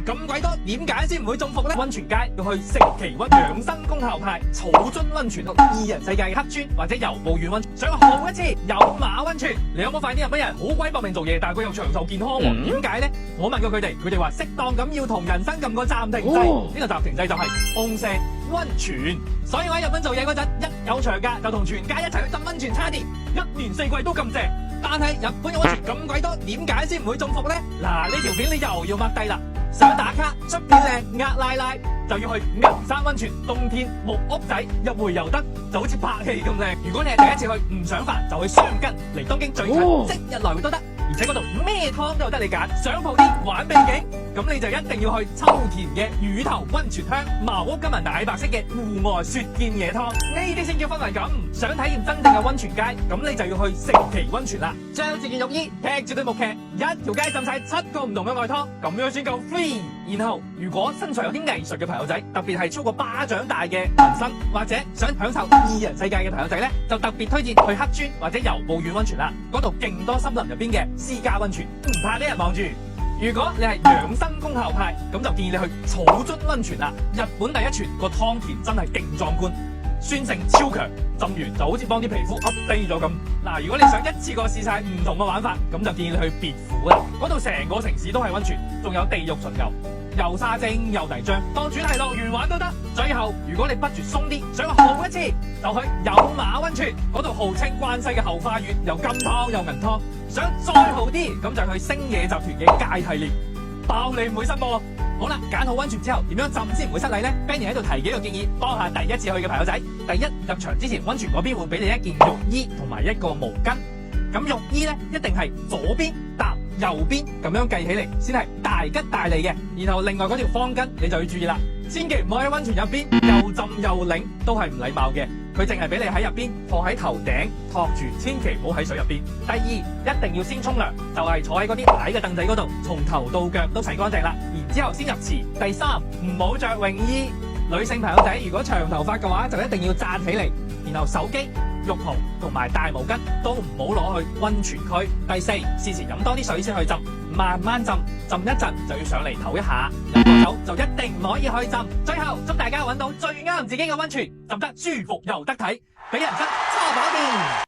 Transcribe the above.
咁鬼多，點解先唔會中伏呢？溫泉街要去食奇溫養生功效派草津溫泉同二人世界嘅黑磚或者由步遠溫泉，想好一次有馬溫泉。你有冇發現啲人好鬼搏命做嘢，但係佢又長壽健康喎？點解呢？我問過佢哋話適當咁要同人生撳個暫停掣，呢個暫停掣就係溫泉溫泉。所以我喺日本做嘢嗰陣，一有長假就同全家一齊去浸溫泉叉電，一年四季都咁正。但係日本嘅溫泉咁鬼多，點解先唔會中伏呢？嗱，呢條片你又要擘低啦。想打卡出片靚壓拉拉，就要去銀山溫泉，冬天木屋仔入回遊得就好似拍戲咁靚。如果你係第一次去，唔想煩就去箱根，嚟東京最近，即日來回都得。而且嗰度咩湯都有得你揀，想蒲啲玩秘境，咁你就一定要去秋田嘅乳頭溫泉鄉，茅屋金銀大白色嘅戶外雪見野湯，呢啲先叫氛圍感。想體驗真正嘅溫泉街，咁你就要去成崎溫泉啦。將自件浴衣踢住對木屐，一條街浸晒7個唔同嘅外湯，咁樣先夠 free。然後如果身材有啲藝術嘅朋友仔，特別係超過巴掌大嘅紋身，或者想享受二人世界嘅朋友仔呢，就特別推薦去黑磚或者由步遠溫泉啦。嗰度勁多森林入邊嘅私家溫泉，唔怕啲人望住。如果你係養生功效派，咁就建議你去草津溫泉啦。日本第一泉個湯田真係勁壯觀，酸性超強，浸完就好似幫啲皮膚 update 咗咁。嗱，如果你想一次過試晒唔同嘅玩法，咁就建議你去別府啦。嗰度成個城市都係溫泉，仲有地獄巡遊，又沙精又泥漿，當主題樂園玩都得。最後，如果你budget鬆啲，想豪一次，就去有馬溫泉。嗰度號稱關西嘅後花園，又金湯又銀湯。想再豪啲，咁就去星野集團嘅界系列，包你唔會失望。好啦，揀好溫泉之後，點樣浸先唔會失禮呢？ Benny 喺度提幾個建議，幫下第一次去嘅朋友仔。第一，入場之前，溫泉嗰邊會俾你一件浴衣同埋一個毛巾。咁浴衣呢，一定係左邊搭右邊咁樣計起嚟，先係大吉大利嘅。然後另外嗰條方巾你就要注意啦，千祈唔好喺溫泉入邊又浸又擰，都係唔禮貌嘅。佢淨係俾你喺入邊放喺頭頂托住，千祈唔好喺水入邊。第二，一定要先沖涼，就係坐喺嗰啲矮嘅凳仔嗰度，從頭到腳都洗乾淨啦，然之後先入池。第三，唔好着泳衣。女性朋友仔如果長頭髮嘅話，就一定要紮起嚟。然後手機、浴袍同埋大毛巾都唔好攞去溫泉區。第四，事前飲多啲水先去浸，慢慢浸，浸一陣就要上嚟唞一下。飲過酒就一定唔可以去浸。最後祝大家揾到最啱自己嘅溫泉，浸得舒服又得體，俾人生叉把電。